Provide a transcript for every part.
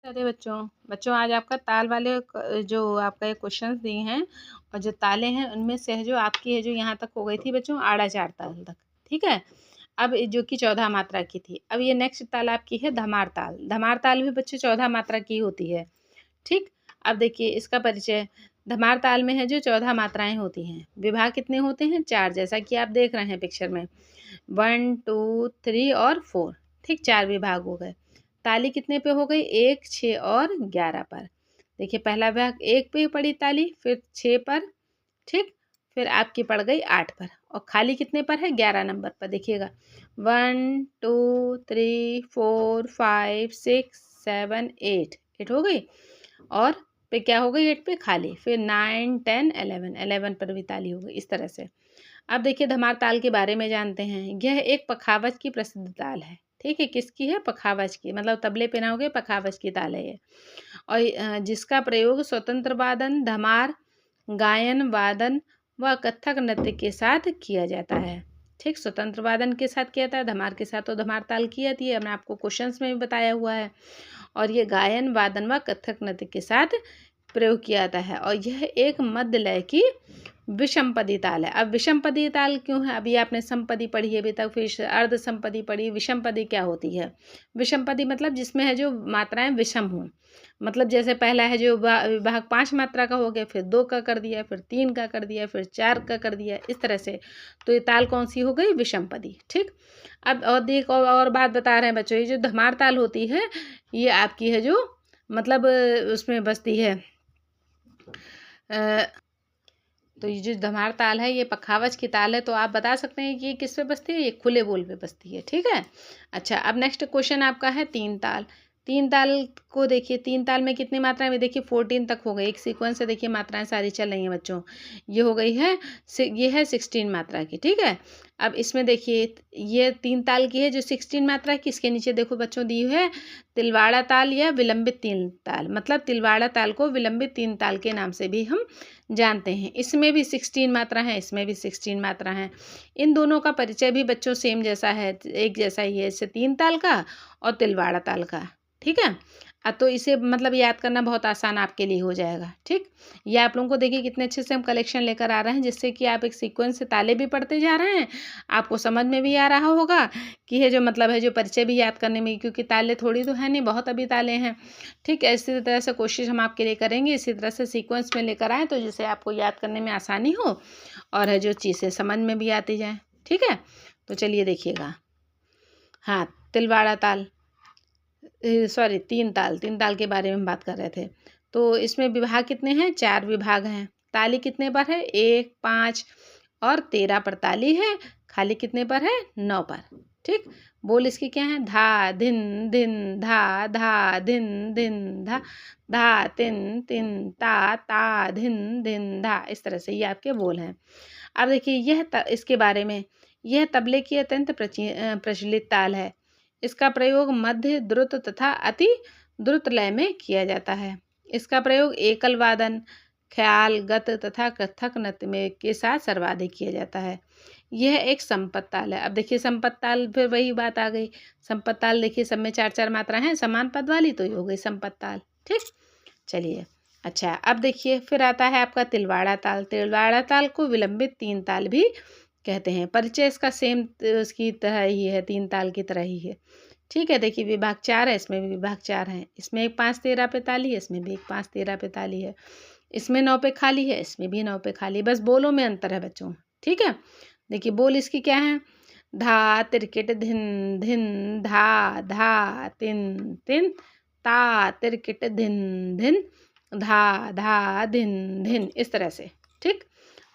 अरे बच्चों बच्चों आज आपका ताल वाले जो आपका ये क्वेश्चंस दिए हैं और जो ताले हैं उनमें से है जो आपकी है जो यहाँ तक हो गई थी बच्चों आड़ा चार ताल तक। ठीक है। अब जो कि 14 मात्रा की थी। अब ये नेक्स्ट ताल आपकी है धमार ताल। धमार ताल भी बच्चों 14 मात्रा की होती है। ठीक। अब देखिए इसका परिचय। धमार ताल में है जो 14 मात्राएं होती हैं। विभाग कितने होते हैं? 4, जैसा कि आप देख रहे हैं पिक्चर में। 1 2 3 और 4। ठीक, 4 विभाग हो गए। ताली कितने पे हो गई? 1 6 और 11 पर। देखिए पहला विभाग 1 पे पड़ी ताली, फिर 6 पर। ठीक, फिर आपकी पड़ गई 8 पर और खाली कितने पर है? 11 नंबर पर। देखिएगा 1 2 3 4 5 6 7 8 8 हो गई और पे क्या हो गई? 8 पे खाली। फिर 9 10 11 11 पर भी ताली हो गई। इस तरह से अब देखिए धमार ताल के बारे में जानते हैं। यह एक पखावज की प्रसिद्ध ताल है। ठीक है, किसकी है? पखावज की, मतलब तबले पे ना हो गए, पखावज की ताल है ये। और जिसका प्रयोग स्वतंत्र वादन, धमार, गायन वादन व कथक नृत्य के साथ किया जाता है। ठीक, स्वतंत्र वादन के साथ किया जाता है, धमार के साथ तो धमार ताल की जाती है। हमने आपको क्वेश्चंस में भी बताया हुआ है। और ये गायन वादन व कथक नृत्य के साथ प्रयोग किया जाता है और यह एक मध्य लय की विषमपदी ताल है। अब विषमपदी ताल क्यों है? अभी आपने समपदी पढ़ी है अभी तक, फिर अर्ध समपदी पढ़ी। विषमपदी क्या होती है? विषमपदी मतलब जिसमें है जो मात्राएं विषम हों। मतलब जैसे पहला है जो विभाग 5 मात्रा का हो गया, फिर 2 का कर दिया, फिर 3 का कर दिया, फिर 4 का कर दिया, इस तरह से। तो ये ताल कौन सी हो गई? विषमपदी। ठीक। अब और बात बता रहे हैं बच्चों, ये जो धमार ताल होती है ये आपकी है जो मतलब उसमें बसती है तो ये जो धमार ताल है ये पखावज की ताल है। तो आप बता सकते हैं कि ये किस पे बसती है? ये खुले बोल पे बसती है। ठीक है। अच्छा, अब नेक्स्ट क्वेश्चन आपका है 3 ताल। 3 ताल को देखिए, 3 ताल में कितनी मात्राएं? में देखिए 14 तक हो गई। एक सीक्वेंस से देखिए मात्राएं सारी चल रही हैं बच्चों। ये हो गई है ये है 16 मात्रा की। ठीक है। अब इसमें देखिए ये 3 ताल की है जो 16 मात्रा की। इसके नीचे देखो बच्चों दी हुई है तिलवाड़ा ताल या विलंबित 3 ताल। मतलब तिलवाड़ा ताल को विलंबित 3 ताल के नाम से भी हम जानते हैं। इसमें भी 16 मात्रा है, इसमें भी 16 मात्रा है। इन दोनों का परिचय भी बच्चों सेम जैसा है, एक जैसा ही है। इससे 3 ताल का और तिलवाड़ा ताल का। ठीक है। तो इसे मतलब याद करना बहुत आसान आपके लिए हो जाएगा। ठीक। ये आप लोगों को देखिए कितने अच्छे से हम कलेक्शन लेकर आ रहे हैं, जिससे कि आप एक सीक्वेंस से ताले भी पढ़ते जा रहे हैं, आपको समझ में भी आ रहा होगा कि है जो मतलब है जो परिचय भी याद करने में, क्योंकि ताले थोड़ी तो है नहीं, बहुत अभी ताले हैं। ठीक है। इसी तरह से कोशिश हम आपके लिए करेंगे, इसी तरह से सीक्वेंस में लेकर आएँ तो जिससे आपको याद करने में आसानी हो और है जो चीज़ें समझ में भी आती जाएँ। ठीक है। तो चलिए देखिएगा। हाँ, तिलवाड़ा ताल, सॉरी 3 ताल, 3 ताल के बारे में हम बात कर रहे थे। तो इसमें विभाग कितने हैं? 4 विभाग हैं। ताली कितने पर है? 1 5 और 13 पर ताली है। खाली कितने पर है? 9 पर। ठीक। बोल इसकी क्या है? धा धिन धिन धा धा धिन धिन धा धा तिन तिन ता ता धिन धिन धा। इस तरह से ये आपके बोल हैं। अब देखिए इसके बारे में, यह तबले की अत्यंत प्रचलित ताल है। इसका प्रयोग मध्य, द्रुत तथा अति द्रुत लय में किया जाता है। इसका प्रयोग एकल वादन, ख्याल, गत तथा कथक नृत्य में के साथ सर्वाधिक किया जाता है। यह एक संपत ताल है। अब देखिए संपत ताल, फिर वही बात आ गई। संपत ताल देखिए सब में 4 4 मात्रा हैं समान पद वाली, तो ये हो गई संपत ताल। ठीक। चलिए अच्छा, अब देखिए फिर आता है आपका तिलवाड़ा ताल। तिलवाड़ा ताल को विलंबित 3 ताल भी कहते हैं। परिचय इसका सेम उसकी तरह ही है, 3 ताल की तरह ही है। ठीक है। देखिए विभाग 4 है, इसमें भी विभाग 4 है। इसमें एक 5 13 पे ताली है, इसमें भी एक 5 13 पे ताली है। इसमें 9 पे खाली है, इसमें भी 9 पे खाली। बस बोलों में अंतर है बच्चों। ठीक है। देखिए बोल इसकी क्या है? धा तिरकिट धिन धिन धा धा तिन तिन ता तिरकिट धिन धिन धा धा धिन धिन। इस तरह से। ठीक।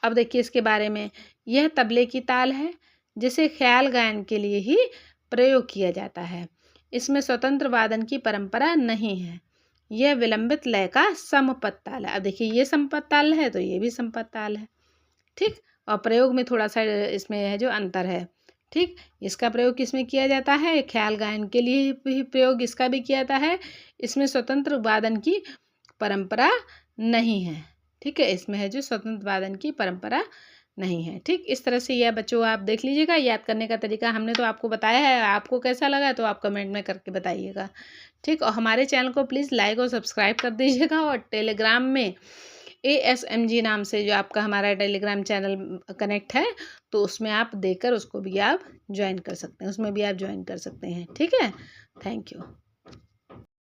अब देखिए इसके बारे में, यह तबले की ताल है जिसे ख्याल गायन के लिए ही प्रयोग किया जाता है। इसमें स्वतंत्र वादन की परंपरा नहीं है। यह विलंबित लय का समपद ताल है। अब देखिए ये समपद ताल है तो ये भी समपद ताल है। ठीक। और प्रयोग में थोड़ा सा इसमें है जो अंतर है। ठीक। इसका प्रयोग किसमें किया जाता है? ख्याल गायन के लिए भी प्रयोग इसका भी किया जाता है। इसमें स्वतंत्र वादन की परंपरा नहीं है। ठीक है। इसमें है जो स्वतंत्र वादन की परंपरा नहीं है। ठीक, इस तरह से यह बच्चों आप देख लीजिएगा, याद करने का तरीका हमने तो आपको बताया है, आपको कैसा लगा तो आप कमेंट में करके बताइएगा। ठीक, और हमारे चैनल को प्लीज़ लाइक और सब्सक्राइब कर दीजिएगा, और टेलीग्राम में ASMG नाम से जो आपका हमारा टेलीग्राम चैनल कनेक्ट है, तो उसमें आप देकर उसको भी आप ज्वाइन कर सकते हैं, उसमें भी आप ज्वाइन कर सकते हैं। ठीक है, थैंक यू।